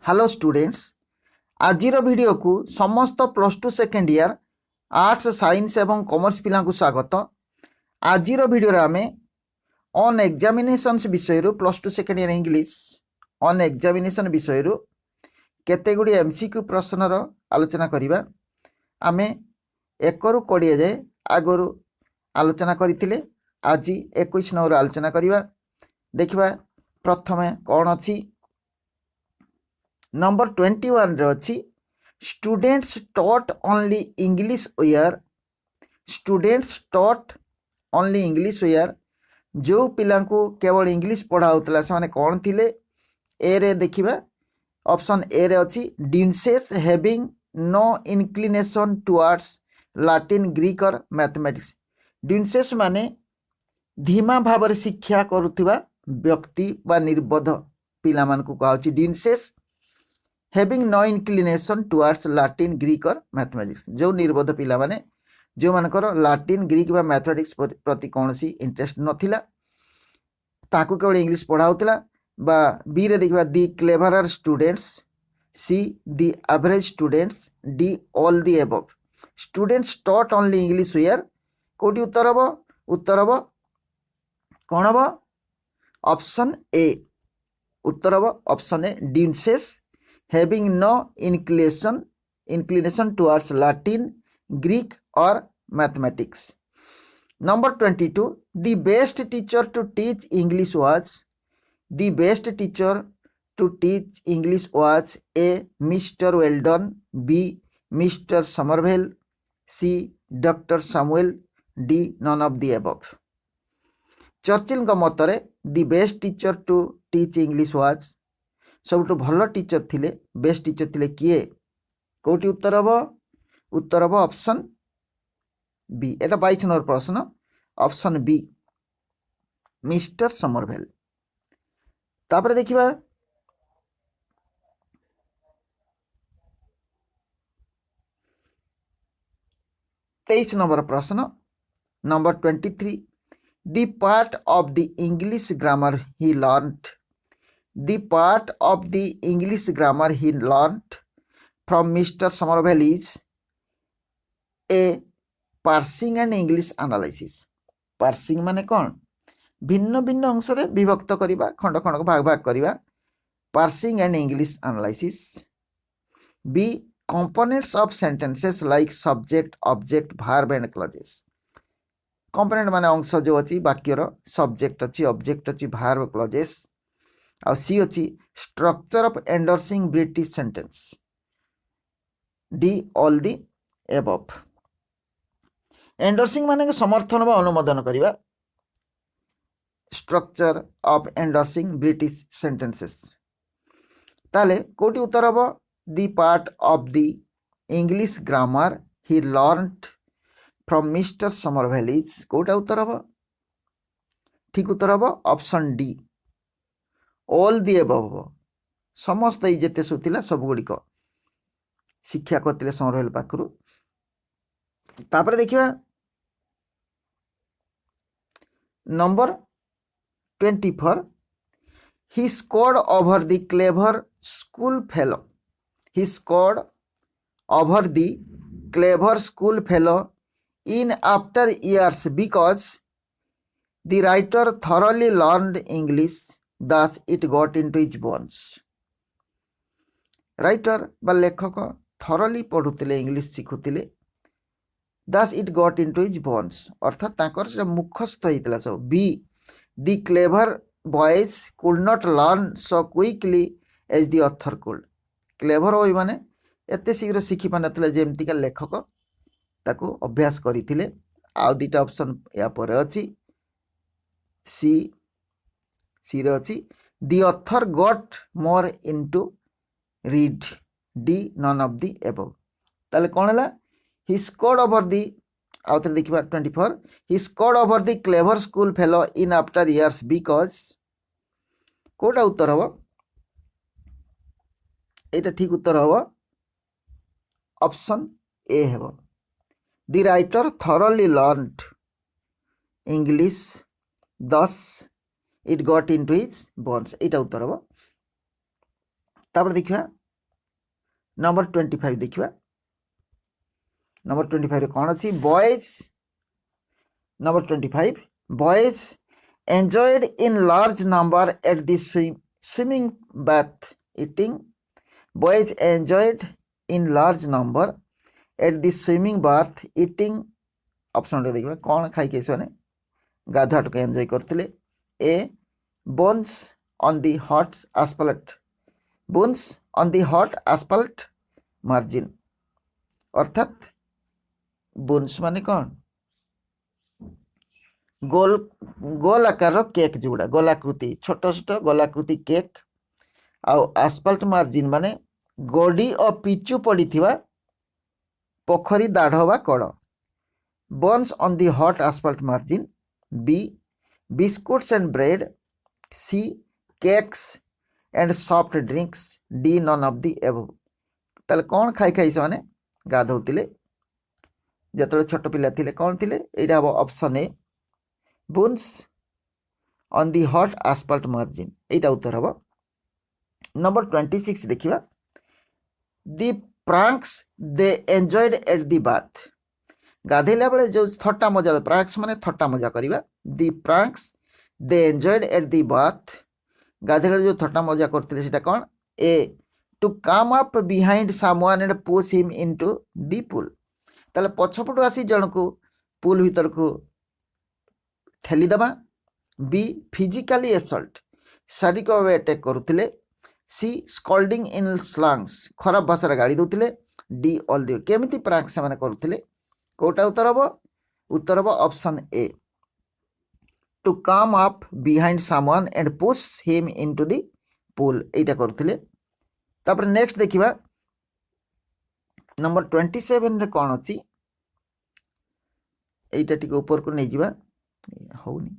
Hello students. आजिर video को समस्त plus two second year arts science एवं कॉमर्स पिला को स्वागत। आजिर वीडियो आम ऑन एग्जामिनेशन विषय plus two second year English on examination विषय केते गुडी एमसीक्यू प्रश्नर आलोचना करिबा। आमे 1 ରୁ 20 जाए आगरू आलोचना करथिले। आज 21 नंबर आलोचना करिबा। देखिबा प्रथमे कोन अछि। नंबर 21 रे अछि students taught only English were. Students taught only English were जो पिला को केवल इंग्लिश पढ़ा होतला से माने कोन थिले। ए रे देखिबा ऑप्शन ए रे अछि dunces having no inclination towards Latin Greek और मैथमेटिक्स। डिंसेस माने धीमा भाव रे शिक्षा करुथिबा व्यक्ति बा निर्बोध पिला मान को कहउछि dunces having no inclination towards Latin Greek और मैथमेटिक्स। जो निर्बोध पिला माने जो मानकर लैटिन ग्रीक बा मैथमेटिक्स प्रति कोनसी इंटरेस्ट नथिला ताकू केवल इंग्लिश पढ़ा होतला। बा बी रे देखिबा the cleverer students, C the average students, D all the above. Students taught only English where कोटी उत्तर हबो। उत्तर हबो कोन हबो ऑप्शन ए। उत्तर हबो option A dunces having no inclination towards Latin, Greek or mathematics. Number 22, the best teacher to teach English was. The best teacher to teach English was A. Mr. Weldon, B. Mr. Somerville, C. Dr. Samuel, D. None of the above. Churchill मतरे the best teacher to teach English was सब भल teacher थिले best teacher थिले किए कोटी उत्तर हम। उत्तर हम ऑप्शन बी। एटा 22 नंबर प्रश्न ऑप्शन बी मिस्टर समरभेल। तापर देखिबा 23 नंबर प्रश्न number 23 the part of the English grammar he learned. The part of the English grammar he learnt from Mr. Somerville is A. Parsing and English analysis. Parsing माने कौन भिन्न भिन्न अंश रे विभक्त करिबा खंड खंड को भाग भाग करिबा parsing and English analysis. B. Components of sentences like subject, object, verb and clauses. Component माने अंश जो अछि वाक्य रो subject अछि, object अछि, verb, clauses. और सी अच्छी structure of endorsing British sentence. D all the above. Endorsing माने समर्थन बा अनुमोदन करिबा structure of endorsing British sentences. ताले कोटी उत्तर हबो the part of the English grammar he learned from mister Somervell is कोटा उत्तर हबो। ठीक उत्तर हबो option D all the above. समस्त जेते सुथिला सब गुड़िक शिक्षा करते समरभेल पाखरु। तापर देखिबा number 24 he scored over the clever school fellow. He scored over the clever school fellow in after years because the writer thoroughly learned English, thus it got into his bones. Writer बा लेखक thoroughly पढ़ुतिले English शिखुतिले thus it got into his bones अर्थात ताकर से मुखस्थ होइतला सब। Be the clever boys could not learn so quickly as the author could. Clever होई माने एते शीघ्र शिखि पानतले जेमति का लेखक ताको अभ्यास करिथिले। आ दुटा ऑप्शन या परे अछि सी। सी रे अछि the author got more into read. D none of the above. ताले कोन हला he scored over the आउथरे देखिबा 24 he scored over the clever school fellow in after years because Kota उत्तर हबो। एटा ठीक उत्तर हबो ऑप्शन ए हबो the writer thoroughly learned English, thus it got into his bones. एटा उत्तर हबो। तापर देखिए नंबर 25 देखिए नंबर 25 कौन अच्छी boys number 25 boys enjoyed in large number at the swimming bath eating boys enjoyed in large number at the swimming bath eating option देखिए कौन खाई से गाधुआ टके एंजॉय करते ए buns on the hot asphalt buns on the hot asphalt margin अर्थात buns माने कौन गोल गोल आकार केक जोड़ा गोलाकृति छोट छोट गोलाकृति केक आउ आस्फाल्ट मार्जिन माने गोडी और पिचु पड़ी पोखरी दाढ़ बा कड़ buns on the hot asphalt margin B biscuits and bread C cakes and soft drinks D none of the above ताले कौन खाई खाई से गाधौले जो छोट पिला थिले कौन थिले एटा हम option A buns on the hot asphalt margin एटा उत्तर हम नंबर 26 देखिबा the pranks they enjoyed at the bath गाधेला बेले जो थट्टा मजा प्रांक्स माने थट्टा मजा करिबा the pranks they enjoyed at the bath गाधेला जो थट्टा मजा करथिले सेटा कोन A to come up behind someone and push him into the pool ताले पछपटु आसी जन को पूल भीतर को ठेलीदेबा बी फिजिकाली एसल्ट शारीरिक भाव अटैक करुले सी स्कल्डिंग इन स्लांग्स खराब भाषा गाड़ी दौले डी ऑल दी केमिति प्रांक से करुले कोटा उत्तर हम option A to come up behind someone and push him into the pool एटा करुले तापर नेक्स्ट देखिबा नंबर 27 रे कौन अच्छी एटा टिके ऊपर को नहीं जीवा होनी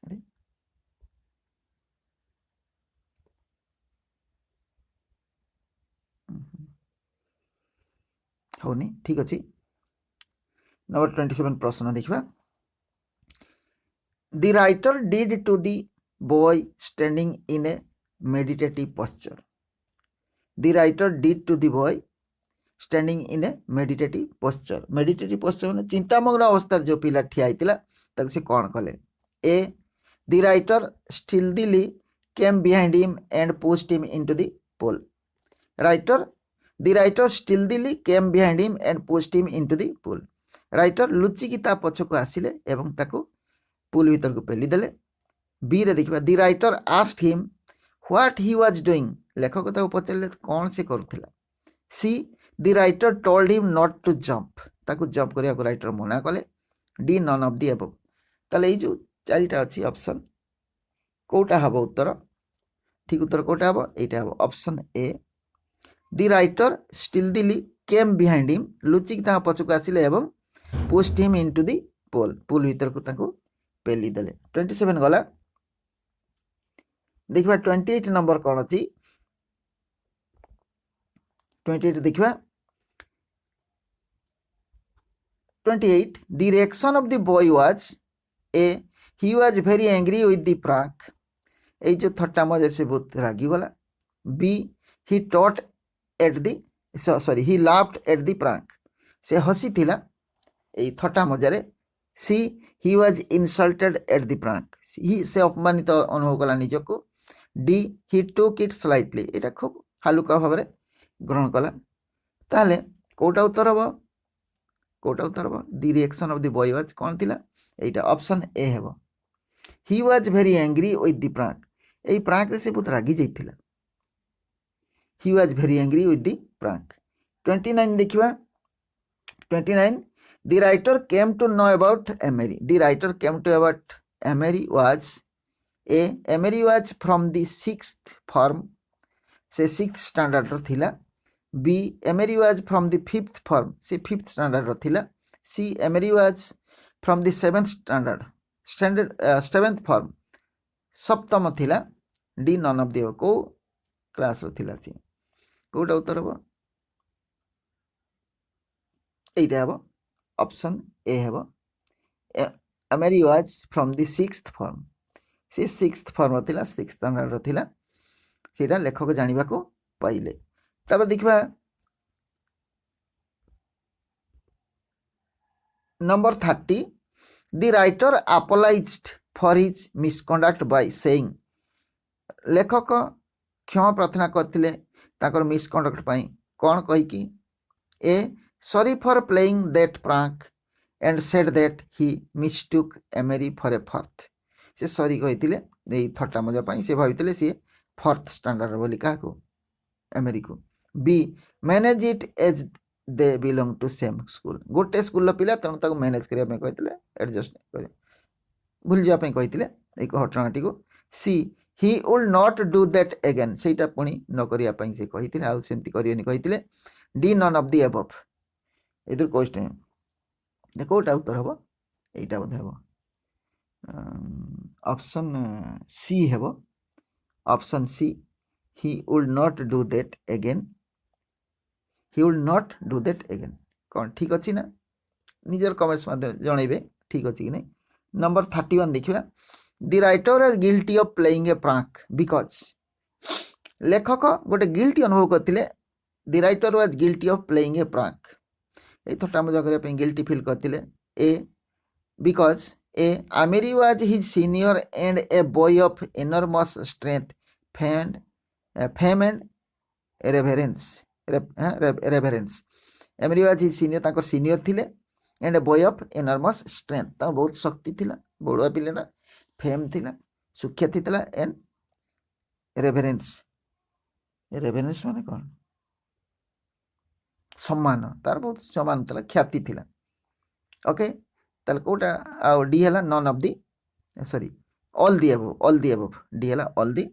अरे होनी ठीक अच्छी नंबर 27 प्रश्न देखा the writer did to the boy standing in a meditative posture the writer did to the boy standing in a meditative posture मैंने चिंतामग्न अवस्था जो पिला ठिया होता से कौन कले A the writer stealthily came behind him and pushed him into the pool writer the writer stealthily came behind him and pushed him into the pool writer लुचिकी ता पछक आसिले एवं ताको पुल भीतर को पेली देले बी रे देखिबा the writer asked him what he was doing लेखक ताको पचारले कौन से करुथिला C the writer told him not to jump ताको जंप करिया को राइटर मना कले D none of the above ताले ए जो चारिटा अछि ऑप्शन कोटा हबो उत्तर ठीक उत्तर कोटा हबो एटा हबो option A the writer stealthily came behind him लुचिक ता पछक आसिले एवं pushed him into the pool pool भीतर को ताको पेली देले 27 गला देखिबा 28 नंबर कोन अछि 28 देखिबा 28 the reaction of the boy was a he was very angry with the prank ए जो थट्टा मजा से बहुत रागी गला B he taught at the sorry he laughed at the prank से हसी थिला ए थट्टा मजारे सी he was insulted at the prank he से अपमानित अनुभव कला निजको D he took it slightly एटा खूब हालुका भाव में ग्रहण कला ताले कोटा उत्तर हम the reaction of the boy was कौन थिला एटा ऑप्शन ए हेबो he was very angry with the prank ए प्रांक रे से बहुत रागी जाइथिला he was very angry with the prank 29 देखिबा 29 the writer came to know about Amery the writer came to about Amery was A Amery was from the 6th form से 6th standard रो थिला B Amery was from the 5th form से 5th standard रो थिला C Amery was from the 7th standard 7th form सप्तम थिला D none of the को class रो थिला सी कोटा उत्तर हो एटा हो ऑप्शन ए हो Amery was from the 6th form से 6th फॉर्म रो थिला 6th स्टैंडर्ड रो थिला सेटा लेखक जानिबा को पाइले। तापर देखिबा number 30 the writer apologised for his misconduct by saying लेखक क्षमा प्रार्थना करथिले ताकर मिसकंडक्ट पाई कोन कहि कि A sorry for playing that prank and said that he mistook Amery for a fourth से सॉरी कहिथिले एई थट्टा मजा पाई से भाबिथिले से फोर्थ स्टैंडर्ड बोली काको एमेरी को be manage it as they belong to same school गोटे स्कूल पिला तेणु ताको मैनेज करिया पे कहिथिले एडजस्ट करे भूल जा पे कहिथिले एई घटनाटी को C he will not do that again सेटा पुणी न करिया पे से कहिथिले आ सेमति करियोनी कहिथिले D none of the above इधर क्वेश्चन देखो कोटा उत्तर हबो एटा बोध हबो ऑप्शन सी हेबो option C he will not do that again he will not do that again कौन ठीक अच्छी ना निजर कमेंट्स जनइबे ठीक अच्छी कि नहीं। नंबर 31 देखिए the writer is guilty of playing a prank because लेखक गोटे गिल्टी अनुभव करते the writer was guilty of playing a prank ये थोड़ा मजा करने गिल्टी फील करते ए because A Amery was his senior and a boy of enormous strength fame and reverence Amery was his senior ताकर सीनियर थिले and a boy of enormous strength ता बहुत शक्ति थिला बड़ुआ पिलेना फेम थिला सुख्याति थिला एंड रेभरेन्स रेभरेन्स माने कोन सम्मान तार बहुत सम्मान थिला ख्याति थिला ओके ताल कोटा आ डी हला none of the sorry all the above D हला ऑल दी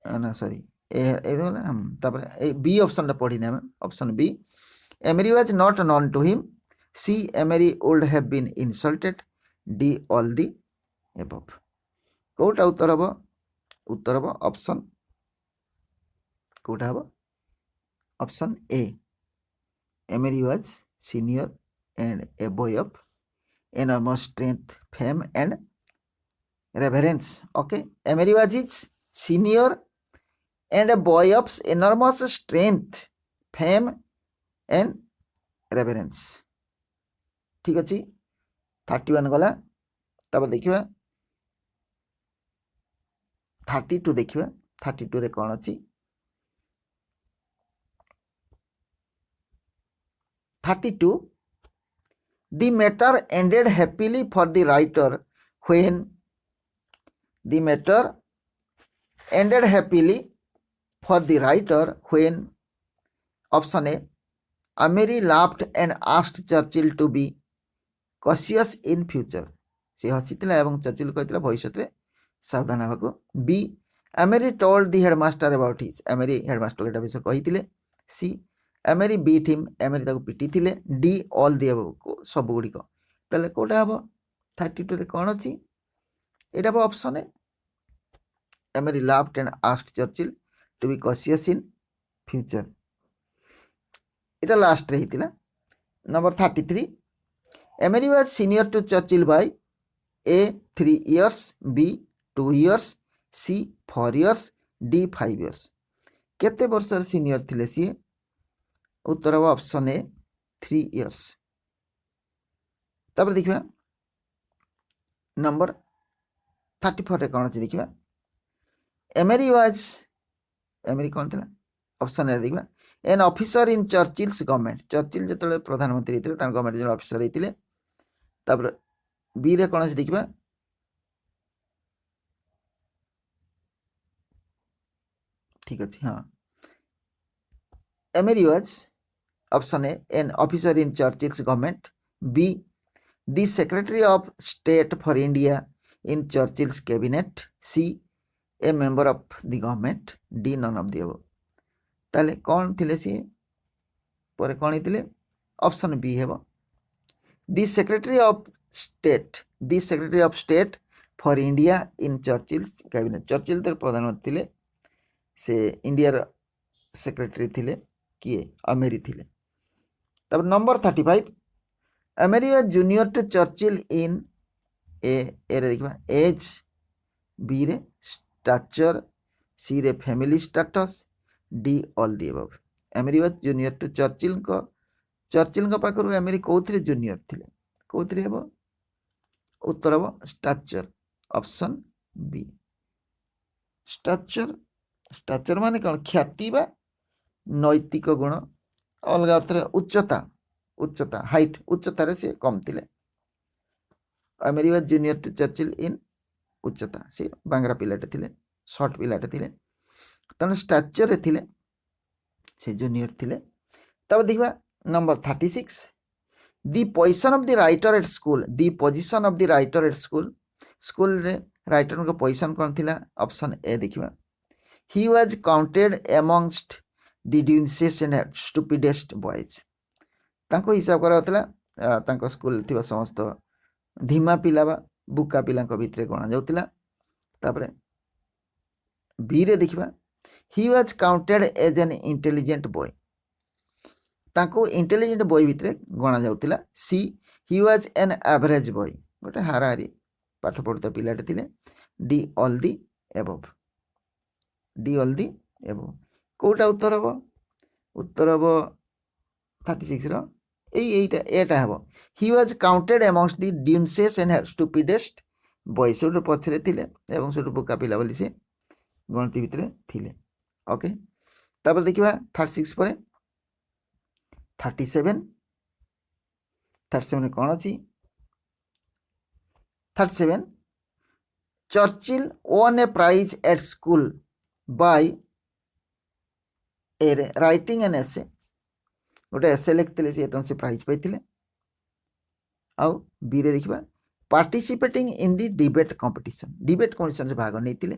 ना सॉरी बी ऑप्शन टा पढ़ी ना option B Amery was not known to him C Amery would have been insulted D all the above कोटा उत्तर हबो option कोटा हबो option A Amery was senior and a boy of enormous strength fame and reverence okay emery was his senior and a boy of enormous strength fame and reverence ठीक अच्छी 31 गला तब देखिए 32 देखिए 32 रे कौन अच्छी 32 The matter ended happily for the writer when the matter ended happily for the writer when option A Amery laughed and asked Churchill to be cautious in future से हसीला एवं चर्चिल कहला भविष्य में सावधान होगा B Amery told the headmaster about his Amery headmaster एटा विषय कहिथिले सी emery beat him emery ताको पिटी थिले डी ऑल दी अबव सब गुड़िक ताले कोटा हबो 32 रे कोन अछि एटा हबो option A Amery laughed and asked Churchill to be cautious in future एटा लास्ट रे हितिला। Number 33 Amery was senior to Churchill by A 3 years B 2 years C 4 years D 5 years केते वर्ष सीनियर थिले सी उत्तर हम ऑप्शन ए 3 इयर्स तब देखिए number 34 रे कौन अच्छी देखिए एमरी वाज एमरी कौन था ऑप्शन ए देखिए an officer in Churchill's government Churchill जो प्रधानमंत्री थे गवर्नमेंट जो ऑफिसर होते तब बी रे कौन अच्छी देखिए ठीक अच्छे हाँ Amery was option A an officer in Churchill's government B the secretary of state for India in Churchill's cabinet C a member of the government D none of the above ताले कौन थिले सी पर कौन हितिले ऑप्शन बी हेबो the secretary of state for India in Churchill's cabinet Churchill तो प्रधानमंत्री थिले से इंडिया सेक्रेटरी थिले किए अमेरी थिले तब number 35 Amery was junior to Churchill in A रे देखिबा एज बी रे स्टैचर सी रे family status D all the above. Amery was junior to Churchill पाखु एमरी कौन जूनियर थे कौन हम उत्तर हम स्टाचर ऑप्शन बी। स्टाचर स्टाचर माने कौन ख्याति बा नैतिक गुण अलग अर्थ उच्चता उच्चता हाइट उच्चतार से कम थे। Amery was junior to Churchill in उच्चता से बांगरा पिलाटे थे सर्ट पिलाटे थे तेणु स्टाचर थे से जूनियर थे। तब देखा number 36 the position of the writer at school the position of the writer at school school रे राइटर को पोजिशन कौन थी ऑप्शन ए देखा he was counted amongst the dunces and stupidest boys तांको हिसाब करा स्कूल थी समस्त धीमा पिला बा बुका पिला भितर गणा जाउतिला। तापरे बी रे देखिबा he was counted as an intelligent boy तांको इंटेलिजेंट बॉय भितर गणा जाउतिला। C he was an average boy गोटे हाराहारी पाठ पढ़ुता पिलाटे थिले। D all the above D all the above कोटा उत्तर हम उत्तर हम 36 रो एटा हम he was counted amongst the dunces and stupidest boy से पछरे थिले एवं से बोका पिला बोली से गणति भितर थिले। ओके तापर देखिबा 36 पर 37 कौन अच्छी 37 Churchill won a prize at school by writing an essay गोटे एसे लिखते से प्राइज पाई आउ बी रे देखिबा participating in the debate competition से भाग नहीं।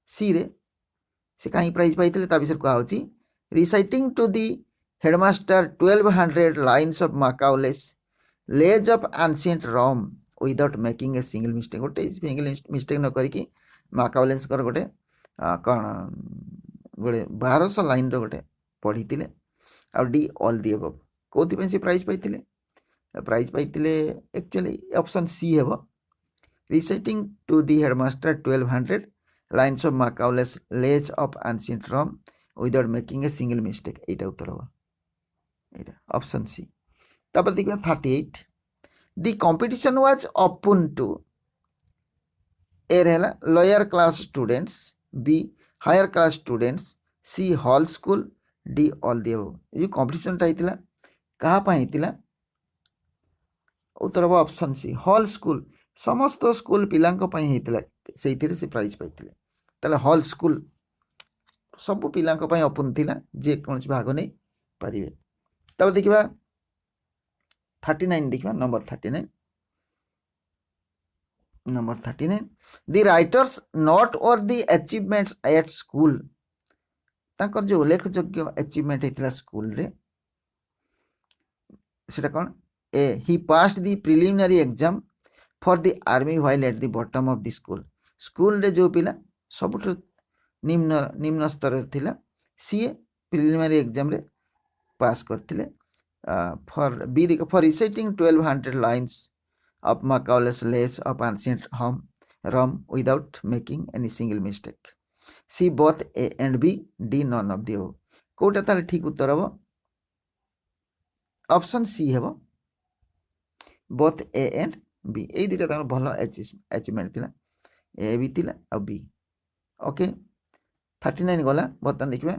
सी रे से कहीं प्राइज पाई ता विषय कहुच्छी reciting to the headmaster 1200 lines of Macaulay's Lay's of ancient Rome without making a single mistake गोटे सिंगल मिस्टेक न करी माकाउलेस गोटे कौन गोटे 1200 लाइन रोटे पढ़ी आ डी ऑल दी एबव कौन से प्राइज पाई एक्चुअली ऑप्शन सी है reciting to the headmaster 1200 lines of Macaulay's Lay's of ancient Rome without making a single mistake यहाँ उत्तर हम यहाँ ऑप्शन सी। तब देखिए 38 the competition was open to A रहा lower class students B higher class students C whole school D all the above ये कंपटीशन होता क्या उत्तर हम ऑप्शन सी हॉल स्कूल समस्त स्कूल पिला से प्राइज पाई हॉल स्कूल सब पिला ओपन थिला जे कौन भाग नहीं पारे। तब देखा 39 देखा नंबर 39 दी राइटर्स नोट और दी अचीवमेंट्स एट स्कूल तांकर जो उल्लेखयोग्य अचीवमेंट होता स्कूल रे सेटा कौन A he passed the preliminary exam for the army while at the bottom of the school रे जो पिला सब निम्न स्तर थिला सी प्रिलिमिनरी एग्जाम रे पास करथिले। फॉर बी देखो for reciting 1200 lines of Macaulay's lays of ancient Rome without making any single mistake C both A and B D none of the above कोटा ताले ठीक उत्तर हम ऑप्शन सी है both A and B ये दुटा भल achievement थिला ए भी थिला आ बी। ओके 39 गला बर्तमान देखिए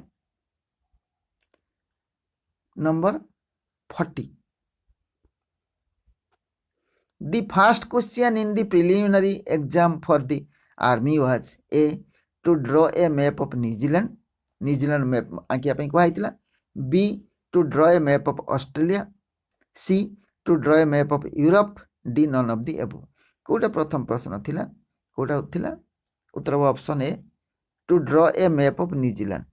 number 40 the first question in the preliminary exam for the army was A to draw a map of New Zealand map आंकिया कहला B to draw a map of Australia C to draw a map of Europe D none of the above कोटा प्रथम प्रश्न थिला कोटा थिला उत्तर option A to draw a map of New Zealand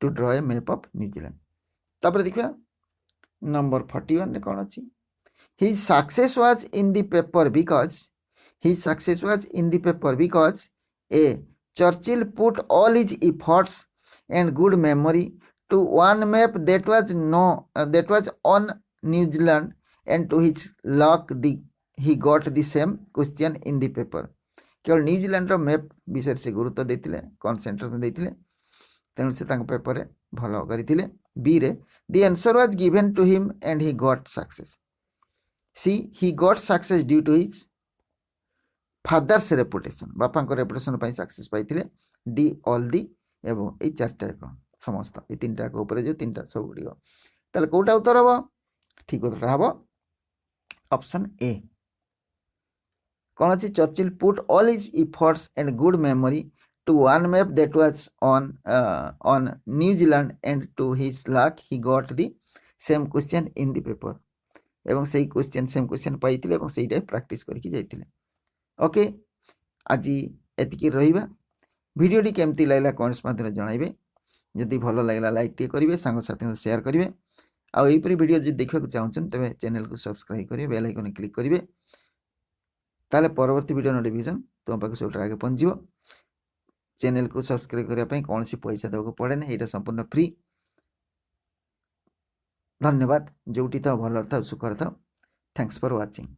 to draw a map of New Zealand. तापर देखा number 41 कौन अच्छी his success was in the paper because a Churchill put all his efforts and good memory to one map that was on New Zealand and to his luck he got the same question in the paper केवल New Zealand map विषय से गुरुत्व देते concentration देते तेणु से paper रे भल करथिले बी रे the answer was given to him and he got success C he got success due to his father's reputation बापा रेपुटेशन पर सक्सेस पाई डी ऑल दी एवं ये चार्टा एक समस्त ये तीन टाक जो तीन टा सब गुड़ ताले कौटा उत्तर हम ठीक उत्तर हम ऑप्शन ए कौन अच्छी Churchill put all his efforts and good memory to one map that was on New Zealand and to his luck he got the same question in the paper एवं सही क्वेश्चन सेम क्वेश्चन पाई से practice करके जाइए okay आज एतिकी रहिबा video T केमती लागला comments माध्यम जणाइबे जदि भल लागला लाइक टी करिवे सांग साथी शेयर करिवे आ एहीपरि वीडियो जदि देखा चाहछन तबे चैनल को सब्सक्राइब करिवे बेल आइकन क्लिक करिवे ताले परवर्ती वीडियो नोटिफिकेशन तुम पाखे सब आगे पहुंचो चैनल को सब्सक्राइब करने ପାଇଁ कौन पैसा देवाक पड़े ना यहाँ संपूर्ण फ्री धन्यवाद जोटी था भल था सुखर था थैंक्स फॉर वाचिंग।